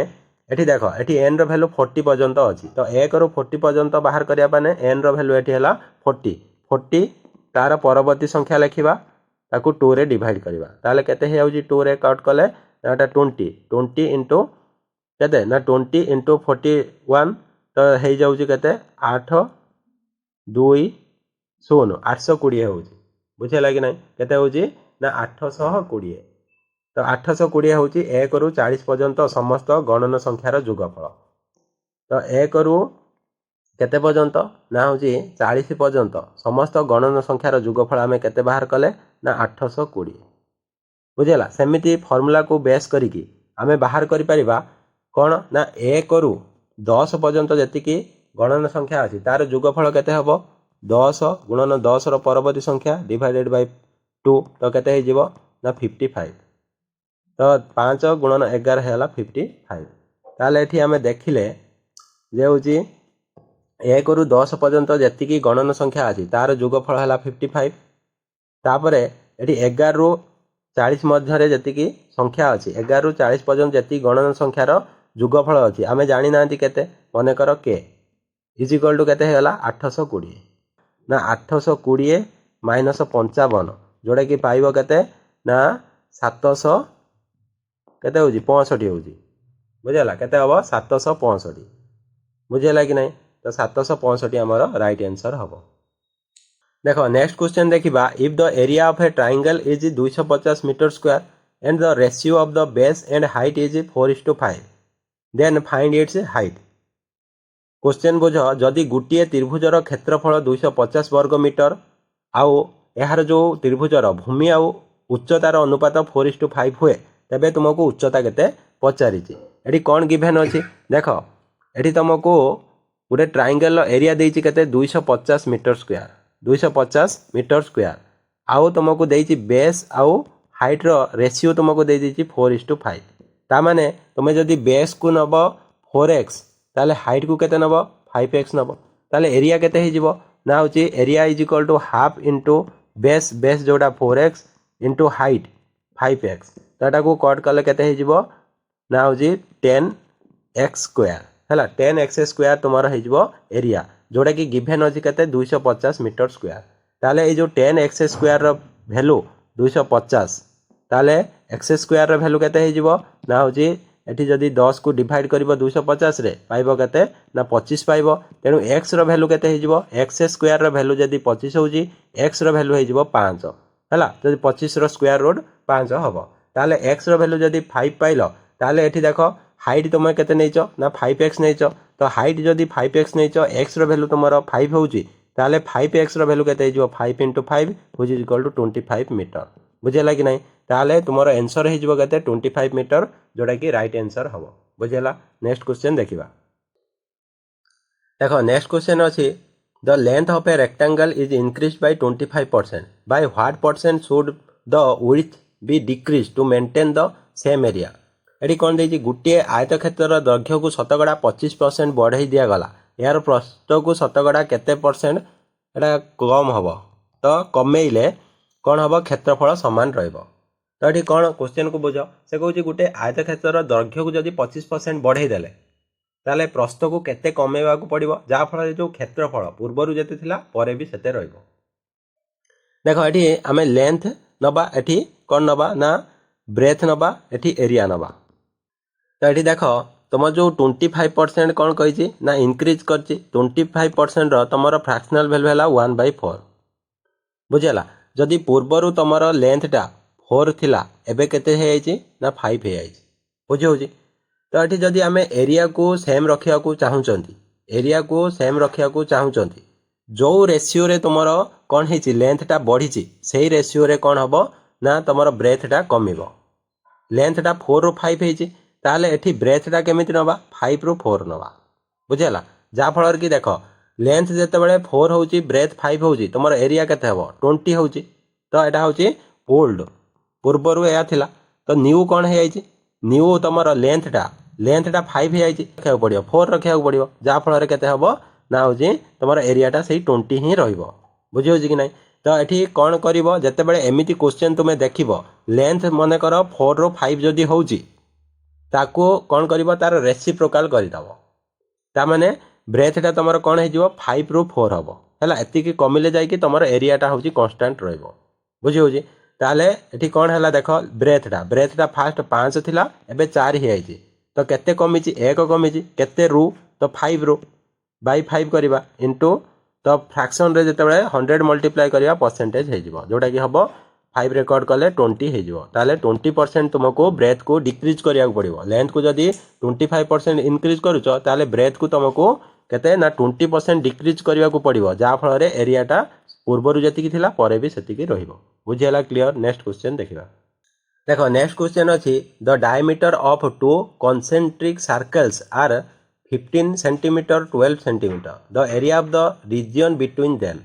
एठी देखो एठी n रो वैल्यू 40 पर्यंत अछि तो 1 रो 40 पर्यंत बाहर करिया माने n रो वैल्यू एठी हैला 40 तार परवर्ती संख्या लेखिबा ताकू 2 रे डिवाइड करवा ताले केते हे जाउची 2 रे काउंट कले एटा 20 इनटू केते ना 20 इनटू 41 तो हे जाउची केते 8 2 0 820 होउची बुझेला कि नहीं केते होउची ना 820 तो 820 होउची 1 रु 40 पर्यंत समस्त गणन संख्यार जोगफल तो 1 रु केते पर्यंत ना होउची 40 पर्यंत समस्त गणन संख्यार जोगफल आमे केते बाहर कले ना 820 बुझेला सेमिति फार्मूला को बेस करिकी आमे बाहर करि परिबा कोन ना 1 रु 10 पर्यंत जतिकी गणन संख्या अछि तार जोगफल केते हबो 10 गुणन 10 रो परवर्ती संख्या डिवाइडेड बाय 2 तो केते हे जिवो ना 55 तो 5 गुणन 11 हेला 55 ताले एठी आमे देखिले जे होची 1 रु 10 पर्यंत जतिकी गणन संख्या अछि तार जोगफल हेला 55 तापरे एठी 11 रु 40 मध्य रे जतिकी संख्या अछि 11 रु 40 पर्यंत जति गणन संख्यार जोगफल अछि आमे जानि नांती केते मने कर के इज इक्वल टू केते हेला 820 ना 820 माइनस 55 जोड़ा कि पाइबो केते ना 700 केते होजी 65 होजी बुझेला केते हबो 765 बुझेला कि नहीं तो 765 हमर राइट आंसर हबो। देखो नेक्स्ट क्वेश्चन देखिबा if the area of a triangle is 250 metre square and the ratio of the base and height is 4:5 then find its height. Question बुझ जदि गोटे त्रिभुजर क्षेत्रफल 250 वर्ग मीटर आउ यार जो त्रिभुजर भूमि आउ उच्चतार अनुपात 4:5 हुए तेबे तुमको उच्चता केते पचारि एठी कौन गिवन अछि देख एठी तुमको गोटे ट्रायंगल एरिया देइछि केते 250 मीटर स्क्वायर 250 मीटर स्क्वायर आउ तुमको देइछि बेस आउ हाइट रो रेशियो तुमको दे देइछि 4:5 ता माने तुमे जदि बेस को नब 4x ताले हाइट को केते नब 5x नब ताले एरिया केते हे जिवो ना होची area is equal to half into base base जोटा 4x into height 5x Tata को कट कले केते हे जिवो ना होची 10x स्क्वायर हैला 10x स्क्वायर तुम्हारा हे जिवो एरिया जोटा कि गिवन अछि केते 250 मीटर स्क्वायर ताले ए जो 10x स्क्वायर रो वैल्यू 250 ताले x स्क्वायर रो वैल्यू केते हे जिवो ना होची एठी जदि 10 को डिवाइड करिवो 250 रे पाइबो केते ना 25 पाइबो तेनु x रो वैल्यू केते हे जिवो x स्क्वायर रो वैल्यू जदि 25 होजी x रो वैल्यू हे जिवो 5 हैला जदि 25 रो स्क्वायर रूट 5 हबो ताले x रो वैल्यू जदि 5 पाइलो ताले एठी देखो हाइट तुम केते नैचो ना 5x नैचो तो हाइट जदि 5x नैचो x रो वैल्यू तुमरो 5 होउची ताले 5x रो वैल्यू केते हे जिवो 5 * 5 which is equal to 25 metre बुझेला कि नहीं ताले तुमरो आंसर हे जिवो केते 25 मीटर जोटा कि राइट आंसर हबो बुझेला। नेक्स्ट क्वेश्चन देखिबा देखो नेक्स्ट क्वेश्चन अछि the length of a rectangle is increased by 25% by what percent should the width be decrease to maintain the same area एटी कोन देछि गुटे आयतक्षेत्र दैर्घ्य को शतकड़ा 25% बढ़ाई दिया गला यार प्रस्थ को शतकड़ा केते परसेंट एटा कम हबो तो कमेइले कोन हबो क्षेत्रफल समान रहइबो तो ये कौन क्वेश्चन को बुझ से कौन गोटे आयतक्षेत्र दैर्घ्य को जब 25% बढ़ाई देले ताले प्रस्थ को केते कमेवा को पड़िबो जा फल जो क्षेत्रफल पूर्वरु जेते थिला परे भी सेते रहइबो। देखो एठी आमे लेंथ नबा एठी कोन नबा ना ब्रेथ नबा एठी एरिया नबा तो एठी देखो तुम जो 25% कौन कही ना इंक्रीज करछि 25% रो तुमरो फ्रैक्शनल वैल्यू हैला 1/4 बुझेला जदि पूर्वरु तुमरो लेंथटा 4 थिला एबे केते हे आइछि ना 5 हे आइछि बुझि होछि तो एठी जदि आमे एरिया को सेम रखिया को चाहुचंती एरिया को सेम रखिया को चाहुचंती जो रेशियो रे तुमरो कोन हेछि लेंथटा बढ़िछि सेही रेशियो रे कोन हबो ना तुमरो ब्रेथटा कमिबो लेंथटा 4 रो 5 हेछि ताले एठी ब्रेथटा केमिति नबा 5 रो 4 नबा बुझेला जा फलर की देखो लेंथ जेते बेले 4 होछि ब्रेथ 5 होछि तुमरो एरिया केते हबो 20 होछि तो एटा होछि ओल्ड पूर्वरु या थिला तो न्यू कौन है आइछि न्यू तुमरो लेंथटा 5 है आइछि रखिया पड़ियो 4 रखिया पड़ियो जा फल रे केते हबो ना होछि तुमरो एरियाटा सही 20 ही रहइबो बुझि होछि कि नै तो एठी कोन करिवो जते बेले एमिति क्वेश्चन तुमे देखिबो लेंथ मने करो 4 रो 5 जदी होछि ताको कोन करिवो तार रेसिप्रोकल करि दबो ता माने ब्रेथटा तुमरो कोन हे जिवो 5 रो 4 हबो हैला एति की कमिले जाय कि तुमरो एरियाटा होछि कांस्टेंट रहइबो बुझि होछि ताले एठी कौन है देख ब्रेथटा फास्ट 5 थिला एबे 4 ही आइछि तो केते कमिछि 1 कमिछि केते रु तो 5 रु बाय 5 करबा इनटू तो फ्रैक्शन रे जते 100 मल्टीप्लाई करबा परसेंटेज हे जिवो जोटा कि हबो 5 रेकॉर्ड कले 20 हे जिवो ताले 20% तुमको ब्रेथ को डिक्रीज करिया पड़िबो लेंथ को जदी 25% इंक्रीज करूचो ताले ब्रेथ को तुमको केते ना 20% डिक्रीज करिया पड़िबो जा फल रे एरियाटा पूर्वरु जति थिला परे भी सेति रहिबो बुझियला क्लियर। नेक्स्ट क्वेश्चन देखिबा देखो नेक्स्ट क्वेश्चन अछि the diameter of two concentric circles are 15 centimetre 12 centimetre the area of the region between them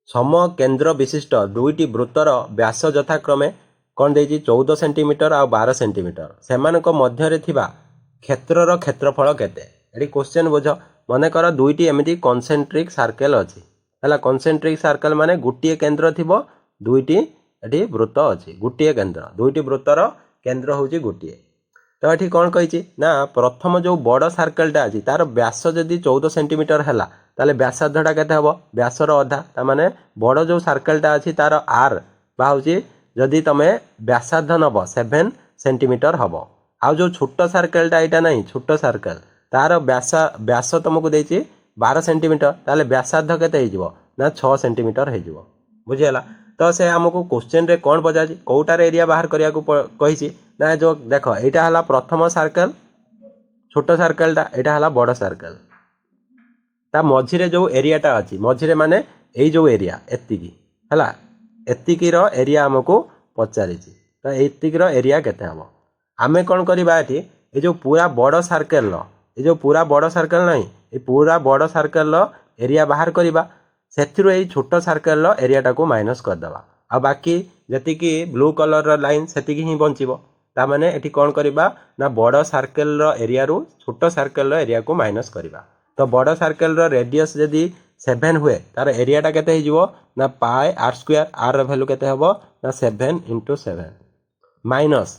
सम केंद्र विशिष्ट दुईटी वृत्तर व्यास यथाक्रमे कौन देजी 14 सेंटीमीटर आ 12 सेंटीमीटर सेमानक मध्यरे थिबा क्षेत्रर क्षेत्रफल केते एडी क्वेश्चन बुझ मने कर दुईटी एमिति कॉन्सेंट्रिक सर्कल अछि हला कॉन्सेंट्रिक सर्कल माने गुटिए केंद्र थिबो दुईटी एठी वृत्त अछि गुटिए केंद्र दुईटी वृत्तर केंद्र होउची गुटिए तो एठी कौन कहिछि ना प्रथम जो बड़ सर्कलटा अछि तार व्यास जदि 14 सेंटीमीटर हैला ताले व्यासार्धटा केते हबो व्यासर अधा ता माने बड़ जो सर्कलटा अछि तार आर बा होउची जदि तमे व्यासार्ध नबो 7 सेंटीमीटर हबो आ जो छोट सर्कलटा एटा नहीं छोट सर्कल तार व्यास तुमको देछि 12 सेंटीमीटर ताले व्यासार्ध केते हे जिवो ना 6 सेंटीमीटर हे जिवो बुझियला तो से हमको क्वेश्चन रे कौन बजाजी कोटार एरिया बाहर करिया को कहिछि ना जो देखो एटा हला प्रथम सर्कल छोट सर्कलटा एटा हला बड़ सर्कल ता मझिरे जो एरियाटा अछि मझिरे माने एई जो एरिया एतिकी हला एतिकी रो एरिया हमको पचारिछि तो एतिकी रो एरिया केते हबो आमे कोन करबा एठी ए जो पूरा बड़ सर्कल रो ए जो पूरा बड़ सर्कल नहीं ए पूरा बड़ सर्कल रो एरिया बाहर करबा सेथिरो एई छोट सर्कल रो एरियाटा को माइनस कर दबा आ बाकी जतिकी ब्लू कलर रो लाइन सेतिकी ही बंचिबो ता माने एठी कोन करबा ना बड़ सर्कल रो एरिया रु छोट सर्कल रो एरिया को माइनस करबा तो बड़ सर्कल रो रेडियस जदी 7 हुए तार एरियाटा केते हे जिवो ना पाई r स्क्वायर r रो वैल्यू केते हबो ना 7 * 7 माइनस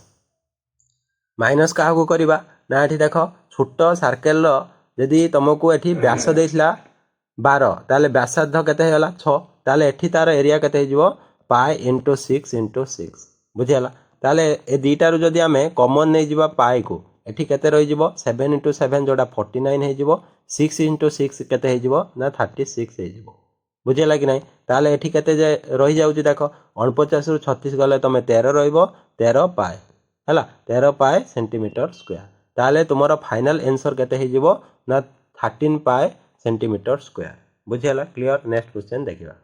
माइनस का को करबा ना एठी देखो छोट सर्कल रो जदी तुमको एठी व्यास देइछला 12 ताले व्यासार्ध केते होला 6 ताले एठी तार एरिया केते हे जिवो पाई * 6 * 6 बुझियला ताले ए दीटा रु जदी हमें कॉमन नै जिबा पाई को एठी केते रहि जिवो 7 * 7 जोडा 49 हे जिवो 6 * 6 केते हे जिवो ना 36 हे जिवो बुझियला कि नै ताले एठी केते जे रहि जाउची देखो 49 रु 36 गले तमे 13 रहिबो 13 पाई हला 13 पाई सेंटीमीटर स्क्वायर ताले तुमरो फाइनल आंसर केते हे जिवो ना 13 पाई सेंटीमीटर स्क्वायर बुझियला क्लियर। नेक्स्ट क्वेश्चन देखिबा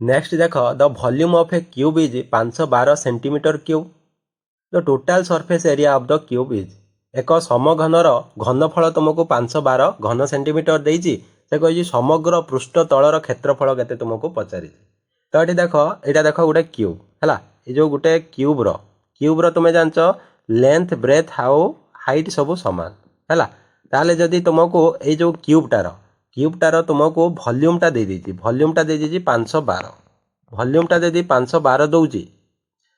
नेक्स्ट देखो the volume of a cube is 512 centimetre cube the total surface area of the cube is एक समघनर घनफल तुमको 512 घन सेंटीमीटर देइछि से कहि समग्र पृष्ठ तलर क्षेत्रफल केते तुमको पचारि तो एठी देखो एटा देखो गोटे क्यूब हला ए जो गोटे क्यूब रो तुमे जानचो लेंथ ब्रेथ हाउ हाइट सब समान हला ताले जदी तुमको ए जो क्यूबटार तुमको वॉल्यूमटा दे देछि वॉल्यूमटा दे देछि 512 वॉल्यूमटा जदी 512 दउछि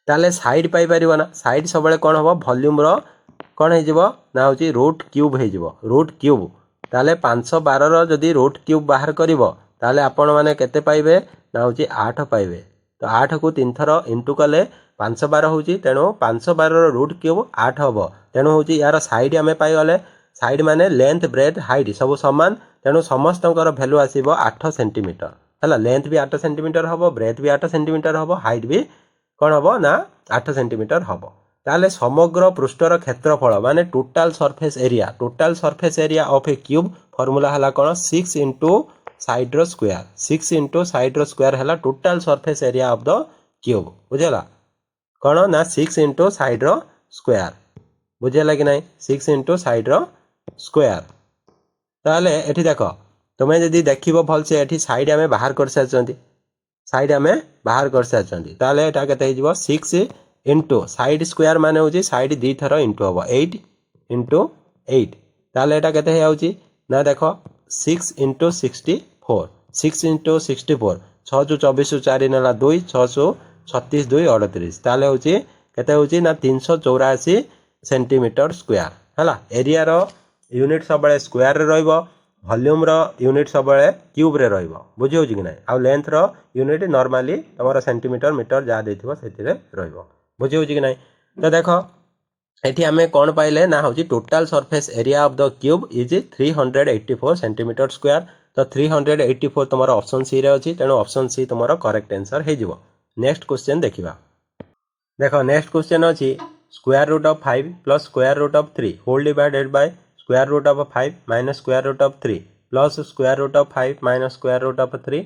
ताले साइड पाई परिबो ना साइड सबले कोन हबो वॉल्यूम रो कोन हे जिवो ना होछि रूट क्यूब हे जिवो रूट क्यूब ताले 512 रो जदी रूट क्यूब बाहर करिवो ताले आपण माने केते पाइबे ना होछि 8 पाइबे तो 8 को 3 थरो इनटू कले 512 होछि तेनो 512 रो रूट क्यूब 8 हबो तेनो होछि यार साइड हमें पाई गले साइड माने लेंथ ब्रेथ हाइट सब समान तेनो समस्तकर वैल्यू आसीबो 8 सेंटीमीटर हला लेंथ भी 8 सेंटीमीटर हबो ब्रेथ भी 8 सेंटीमीटर हबो हाइट भी कोन हबो ना 8 सेंटीमीटर हबो ताले समग्र पृष्ठर क्षेत्रफल माने total surface area of a cube formula हला कोन 6 * साइड रो स्क्वायर 6 * साइड रो स्क्वायर हला total surface area of the cube बुझला कोन ना 6 * साइड रो स्क्वायर बुझला कि नै 6 * साइड रो स्क्वायर ताले एठी देखो तुमे जदी देखिबो भल से एठी साइड हमें बाहर कर साचंती साइड हमें बाहर कर साचंती ताले एटा केते हे जिवो 6 * साइड स्क्वायर माने होची साइड दी थरो इनटू हबो 8 * 8 ताले एटा केते हे आउची ना देखो 6 * 64 6 * 64 6 * 24 4 नेला 2 6 * 36 2 38 ताले होची केते होची ना 384 सेंटीमीटर स्क्वायर हला एरिया रो यूनिट सबले स्क्वायर रे रहइबो वॉल्यूम रो यूनिट सब क्यूब रे रहिबो बुझी होची कि नै आ लेंथ रो यूनिट नॉर्मली तमरो सेंटीमीटर मीटर जा देथिबो सेतिरे रहिबो बुझी होची कि नै तो देखो एठी हमें कोन पाइले ना होची total surface area of the cube is 384 centimetre square तो 384 तमरो ऑप्शन सी रे अछि तेनो ऑप्शन सी तमरो करेक्ट आंसर हे जिवो नेक्स्ट क्वेश्चन देखिबा देखो नेक्स्ट क्वेश्चन अछि square root of 5 plus square root of 3 whole divided by square root of 5 minus square root of 3 plus square root of 5 minus square root of 3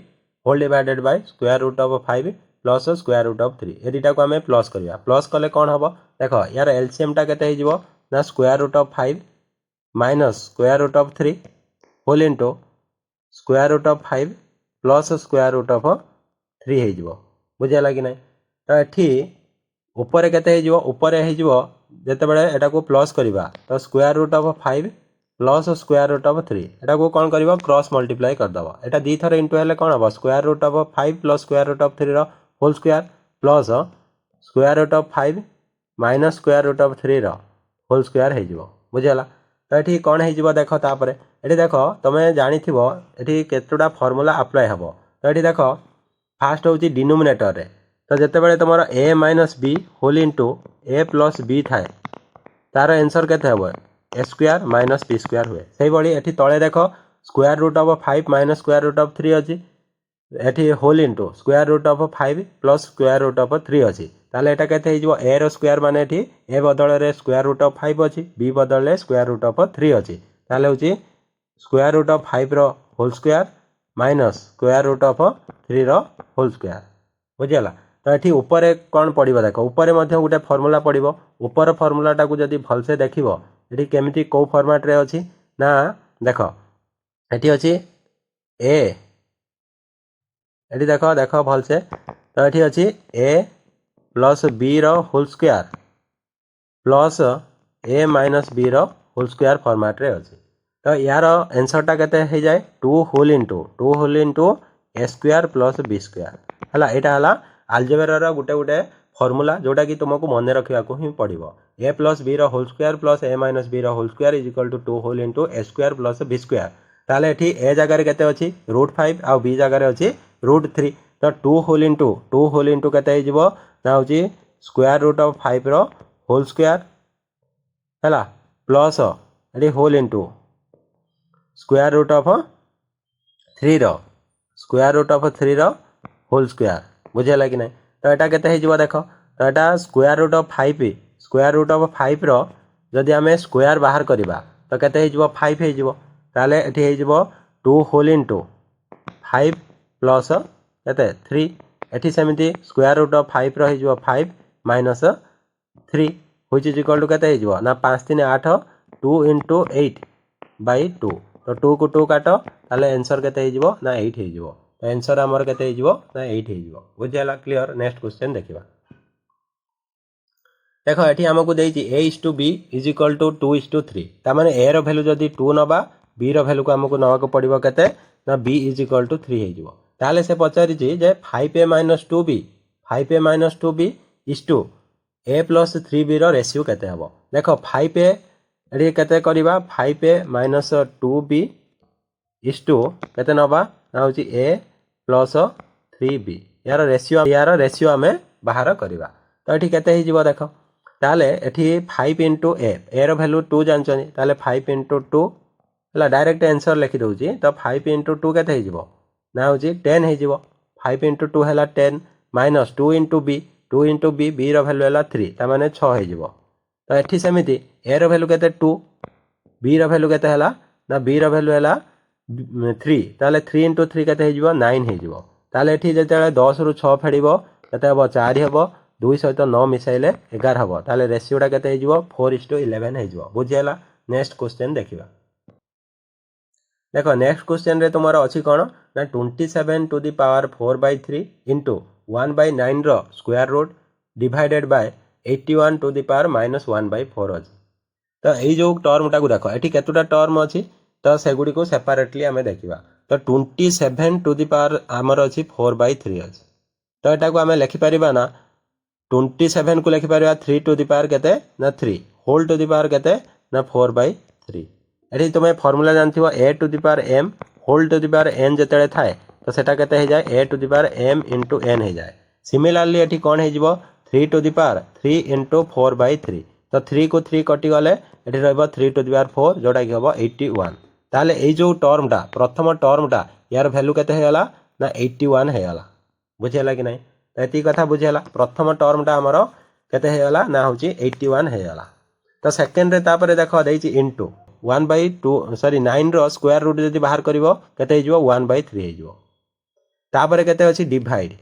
whole divided by square root of 5 plus square root of 3 ए दुटा को हमें plus करिया plus कले कोन हबो देखो यार LCM टा केते हे जिवो ना square root of 5 minus square root of 3 whole into square root of 5 plus square root of 3 हे जिवो बुझिया कि नै तो एठी ऊपर केते हे जिवो ऊपर हे जिवो जते बेले एटा को प्लस करिबा तो square root of 5 plus square root of 3 एटा को कोन करबो क्रॉस मल्टीप्लाई कर दबो एटा दी थर इनटू हेले कोन हबो square root of 5 plus square root of 3 रो whole square plus square root of 5 minus square root of 3 रो होल स्क्वायर हे जिवो बुझियाला तो एठी कोन हे जिवो देखो तापरे एठी देखो तमे जानि थिबो एठी केतोडा फार्मूला अप्लाई हबो तो एठी देखो फास्ट होची डिनोमिनेटर रे तो जिते बड़े तुम A minus B whole into A plus B थाए तार आंसर केते हम A square minus B square हुए से भाई ये तले देख square root of 5 minus square root of 3 अच्छी एटी whole into square root of 5 plus square root of 3 अच्छी ताले एटा केते हो ए रो स्क्वायर माने एटी ए बदल रे स्क्वायर रूट ऑफ 5 अच्छी बी बदल स्क्वायर रूट ऑफ 3 अच्छी ताले होची स्क्वायर रूट ऑफ 5 रो whole square minus square root of 3 रो होल स्क्वायर बुझियाला तो ये ऊपर कौन पड़ो देख ऊपर गोटे फर्मूला पड़ो ऊपर फर्मूलाटा को जब भलसे देख ये केमी कौ फर्माट रे अच्छी ना देख ये अच्छी ए देख देख भलसे तो ये अच्छी ए plus B row whole square plus a minus B row whole square format रे अच्छी तो यार आंसरटा केते हो जाए 2 whole into a square plus b square है यहाँ आलजेब्रा गोटे गोटे फर्मूला जोटा कि तुमको मन रखा ही पड़ो a plus b whole square plus a minus B whole square is equal to 2 whole into a square plus b square ताले एठी ए जगह केते अछि √5 आ बी जगह अछि √3 तो 2 होल इंटू केते हो जिवो ना होची स्क्वायर रूट ऑफ 5 रो होल स्क्वायर हैला प्लस एठी whole into square root of 3 रो स्क्वायर रूट ऑफ 3 रो होल स्क्वायर बुझेला कि नहीं तो यहाँ के देख तो यहाँ स्क्वायर रूट ऑफ 5 रो जदि आम स्क्वायर बाहर करवा तो केते 5 हो ताले एठी हो 2 होल इंटू 5 प्लस केते 3 एठी सेमती स्क्वायर रूट ऑफ 5 रो हो 5 minus 3 which is equal to केते हो ना 5 3 8 2 इंटू 8 बाई 2 तो 2 को 2 काट ताले आंसर केते हो ना 8 हो आंसर आमर केते हो ना 8 हो बुझियाला क्लियर नेक्स्ट क्वेश्चन देखिबा देखो एठी हमकु देइछि a/b इज इक्वल टू 2:3 ता माने a रो वैल्यू जदी 2 नबा b रो वैल्यू को हमकु नवा को पड़िबो केते ना b इज इक्वल टू 3 हे जिवो ताले से पचारि जे 5a - 2b is to a + 3b रो रेशियो केते हबो देखो 5a एठी केते करबा 5a - 2b इज टू केते नबा ना होची a + 3b यार रेशियो आमे बाहर करबा तो एठी केते हे जिवो देखो ताले एठी 5 इंटू ए रो वैल्यू 2 जानछनी ताले 5 इंटू 2 हला डायरेक्ट आंसर लिखि दउची तो 5 इंटू 2 केते हे जिवो ना होची 10 हे जिवो 5 इंटू 2 हला 10 माइनस 2 इंटू b b रो वैल्यू हला 3 ता माने 6 हे जिवो तो एठी सेमिति ए रो वैल्यू केते 2 b रो वैल्यू केते हला ना b रो वैल्यू हला 3 ताले 3 इंटू 3 केते हे जिवो 9 हे जिवो ताले एठी जेतेले 10 रु 6 फेडिबो केते हबो 4 हबो 2 सहित 9 मिसाइले 11 हबो ताले रेशियोटा केते हे जिवो 4:11 हे जिवो बुझियाला नेक्स्ट क्वेश्चन देखिबा देखो नेक्स्ट क्वेश्चन रे तुम्हारा अछि कोन ना 27 टू द पावर 4/3 इंटू 1/9 रो square root divided by 81 to the power -1/4 अछि तो एई जो टर्मटा को देखो एठी केतुटा टर्म अछि तो सेगुडी को सेपरेटली हमें देखिबा तो 27 टू द पावर हमर अछि 4/3 अछि तो एटा को हमें लिखि परिबा ना 27 को लिखि परिबा 3 टू द पावर केते ना 3 होल टू द पावर केते ना 4/3 ये तुम्हें फॉर्मूला जानथिबो a to the power m whole to the power n जेतेले थाए तो सेटा केते हो जाए a to the power m into n हो जाए। सिमिलारली एठी कोन हो जिवो 3 टू द पावर 3 इंटू 4/3 तो 3 को 3 कटि गले एठी रहबो 3 टू द पावर 4 जोटा कि हबो 81। ताले ए जो टर्मटा प्रथम टर्मटा यार वैल्यू केते हो गला ना 81 हो गला। बुझियला कि नहीं तो एती कथा बुझियला प्रथम टर्मटा हमरो केते हो गला ना होची 81 हो गला। तो सेकंड रे तापर देखो देछि इनटू 1/2 सॉरी 9 रो स्क्वायर रूट जदी बाहर करिवो केते हो जिवो 1/3 हो जिवो। तापर केते अछि डिवाइड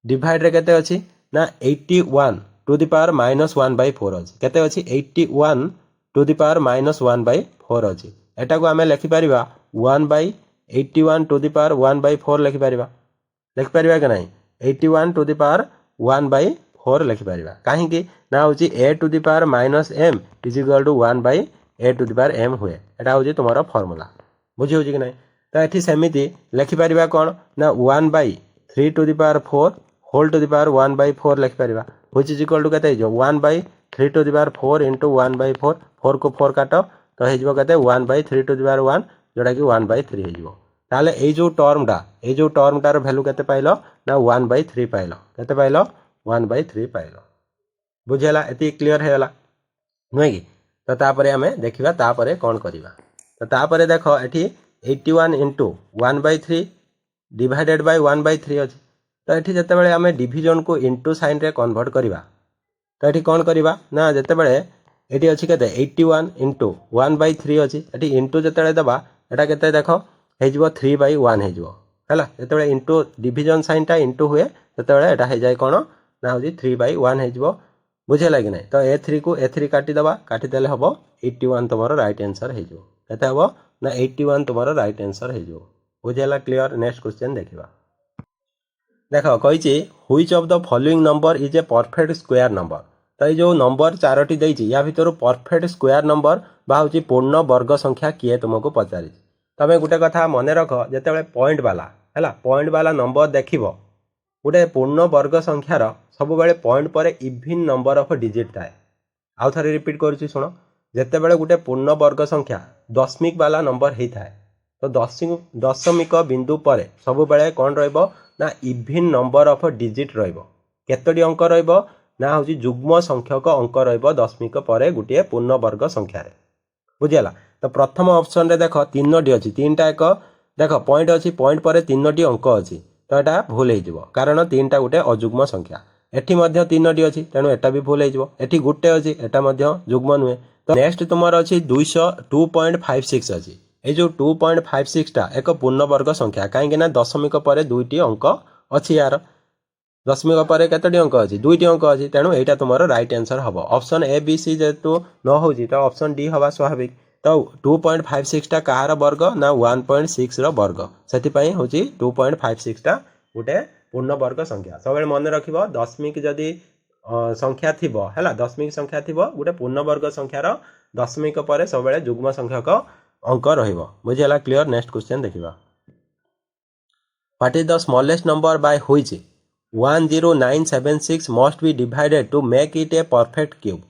डिवाइड रे केते अछि ना 81 टू द पावर -1/4 अछि केते अछि 81 टू द पावर -1/4 अछि। एटा को आमे लिखि परिबा 1/81 टू द पावर 1/4 लिखि परिबा कि नहीं 81 टू द पावर 1/4 लिखि परिबा काहे कि ना होची a to the power -m is equal to 1/a to the power m हुए। एटा होची तुम्हारा फार्मूला बुझी होची कि नहीं तो एठी सेमिति लिखि परिबा कोन ना 1/3 to the power 4 whole to the power 1/4 लिखि परिबा व्हिच इज इक्वल टू केते हो 1/3 टू द पावर 4 इंटू 1/4 4 को 4 काटो तो हो जिवो केते 1/3 टू द पावर 1 जोटा कि 1/3 हो जिवो। ताले ए जो टर्मटार वैल्यू केते पाइलो ना 1/3 पाइलो केते पाइलो 1/3 पाइलो। बुझेला एति क्लियर हेला नुहे कि तो तापरे हमें देखिबा तापरे कोन करिबा तो तापरे देखो एठी 81 इंटू 1/3 डिवाइडेड बाय 1/3 अछि तो एठी जते बेले हमें डिवीजन को इंटू साइन रे कन्वर्ट करिबा तो एठी कोन करिबा ना जते बेले एठी अछि केते 81 इंटू 1/3 अछि एठी इंटू जते बेले दबा एटा केते देखो हे जिवो 3/1 हे जिवो हैला जते बेले इंटू डिवीजन साइन टा इंटू हुए तते बेले एटा हे जाय कोन ना होजी 3/1 हे जिवो। बुझे लागे नहीं तो a3 को a3 काटी दबा काटी देले हबो 81 तुम्हारा राइट आंसर हे जिवो केते हबो ना 81 तुम्हारा राइट आंसर हे जिवो। बुझेला क्लियर नेक्स्ट क्वेश्चन देखिबा देखो कहिछि which of the following number is a perfect square number तो ये जो नंबर चारोटी देछि या भितर परफेक्ट स्क्वायर नंबर बा होछि पूर्ण वर्ग संख्या किए तुमको पचारि तमे गुटे कथा मने रख जेतेबेले पॉइंट वाला नंबर देखिबो गोटे पूर्ण वर्ग संख्यार सब बेले पॉइंट पर इवन नंबर ऑफ डिजिट थाए। आउ थरे रिपीट करूछि सुनो जेतेबेले गोटे पूर्ण वर्ग संख्या दशमिक वाला नंबर हे थाए तो दशमिक बिंदु पर सब बेले कोन रहइबो ना इवन नंबर ऑफ डिजिट रहइबो केतोटी अंक रहइबो ना होछि जुग्म संख्यक अंक रहइबो दशमिक पर गोटे पूर्ण वर्ग संख्या रे। बुझियला तो प्रथम ऑप्शन रे देखो तीनोटी अछि तीनटा एक देखो पॉइंट अछि पॉइंट पर तीनोटी अंक अछि तो एटा भूल हे जिवो कारण तीनटा गोटे अजुग्म संख्या एठी मध्य तीनोटी अछि तेनु एटा भी भूल हे जिवो एठी गुटे अछि एटा मध्य जुग्म नुहे। तो नेक्स्ट तुमर अछि 202.56 अछि ए जो 2.56 टा एक पूर्ण वर्ग संख्या काहे ना दशमिक पर दुईटी अंक अछि यार दशमिक पर केतोटी अंक अछि दुईटी अंक अछि तेनु एटा तुमर राइट आंसर हबो ऑप्शन ए बी सी जेतु न होजी तो ऑप्शन डी हवा स्वाभाविक। तो 2.56 टा कहार वर्ग ना 1.6 रो वर्ग सेति पई होची 2.56 टा गोटे पूर्ण वर्ग संख्या सब मन रखिबो दशमिक जदी संख्या थिबो हैला दशमिक संख्या थिबो गोटे पूर्ण वर्ग संख्यार दशमिक पर सब बेले जुग्म संख्यक अंक रहिबो। बुझियला क्लियर नेक्स्ट क्वेश्चन देखिबा what is the smallest number by which 10976 must be divided to make it a perfect cube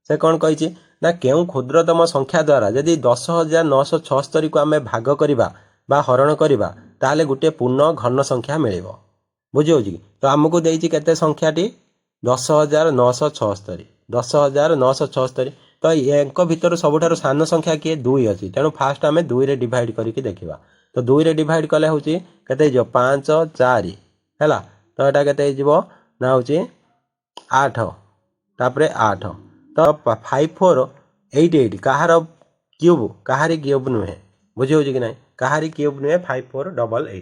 से कौन कही ना केउ क्षुद्रतम संख्या द्वारा जदि 10,976 को आम भाग करवा बा हरण करवा ताले गोटे पूर्ण घन संख्या मिल बुझे तो आमको देती केते संख्याटी 10,976 10,976 तो एक भीतर सबुठार सान संख्या किए 2 अच्छी तेणु फास्ट आम 2 रे डिवाइड करके देखा तो 2 रे डिवाइड कले हूँ केते 5 4 है तो यहाँ केते ना हूँ 8 तापर 8 तो 5488 कहार क्यूब नुहे बुझे कि ना कहारी क्यूब नुहे 5488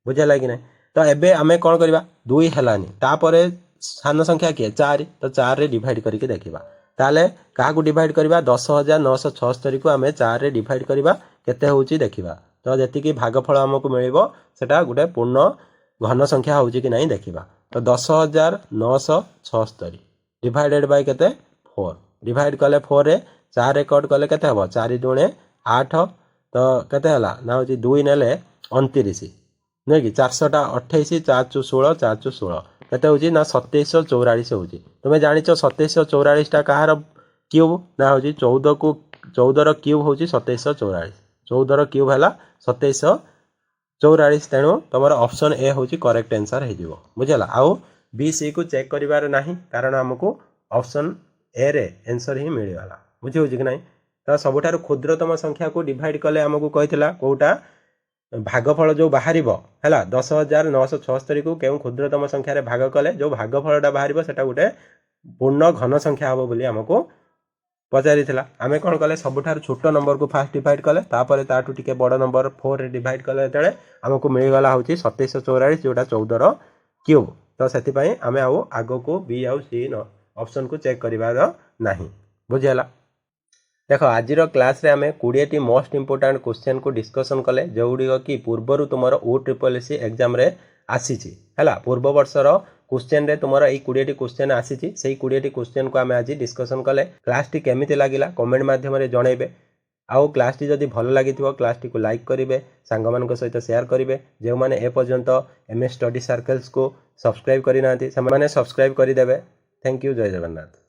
बुझेगा कि ना। तो एबे आमे कौन करवा 2 हेलानी तापर सान संख्या किए 4 तो 4 रे डिवाइड करके देखा ताले क्या डिवाइड करवा 10,976 को आम 4 रे डिवाइड करवा केते होची देखिबा तो जेतिकी भागफल हमको मिलिबो सेटा गोटे पूर्ण घन संख्या होची कि नहीं देखिबा। तो 10,976 डिवाइडेड बाय केते 4 डिवाइड कले 4 रे 4 रेकॉर्ड कले केते हबो 4 दुणे 8 तो केते हला ना होची 2 नेले 29 नै कि 428 4 चु 16 4 चु 16 केते होची ना 2744 होची तुमे जानिचो 2744 टा कहार क्यूब ना होची 14 को 14 क्यूब हूँ 2744 14 क्यूब है 2744 तेणु तुम ऑप्शन ए हूँ करेक्ट आंसर हो बुझेगा आउ बी सी को चेक करिवार नहीं कारण आमको ऑप्शन ए रे आंसर ही मिलगला बुझे कि नहीं तो सबुठारु क्षुद्रतम संख्या को डिवाइड कले आमको कही कौटा भागफल जो बाहर है 10,976 को क्यों क्षुद्रतम संख्यार भाग कले जो भागफलटा बाहर से गोटे पूर्ण घन संख्या हम बोली आमको पचारि आम कौन कले सबुठार छोट नंबर को फास्ट डिवाइड कले तापर ताठू टिके बड़ नंबर 4 रे डिवाइड कले जो आमको मिलगला हूँ 2744 जोटा 14 क्यूब तो से आम आउ आग को बी आउ सी ऑप्शन को चेक करिवार नहीं बुझीगला देख आज क्लास रे आम 20 मोस्ट इंपोर्टेंट क्वेश्चन को डिस्कसन कले जो गुड़िक कि पूर्वर तुम OSSC एग्जाम रे आसीची हैला पूर्व वर्षर क्वेश्चन रे तुम यही 20 क्वेश्चन आसीची से 20 क्वेश्चन को आम आज डिस्कसन कले क्लास टी केमिति लागिला कमेंट माध्यम रे जणैबे आउ क्लास टी जदि भल लागिथिबो क्लास टी को लाइक करिवे सांग मानक सहित शेयर करिवे जे माने ए पर्यंत MS स्टडी सर्कल्स को सब्सक्राइब करि नांती से माने सब्सक्राइब करि देबे थैंक यू जय जगन्नाथ।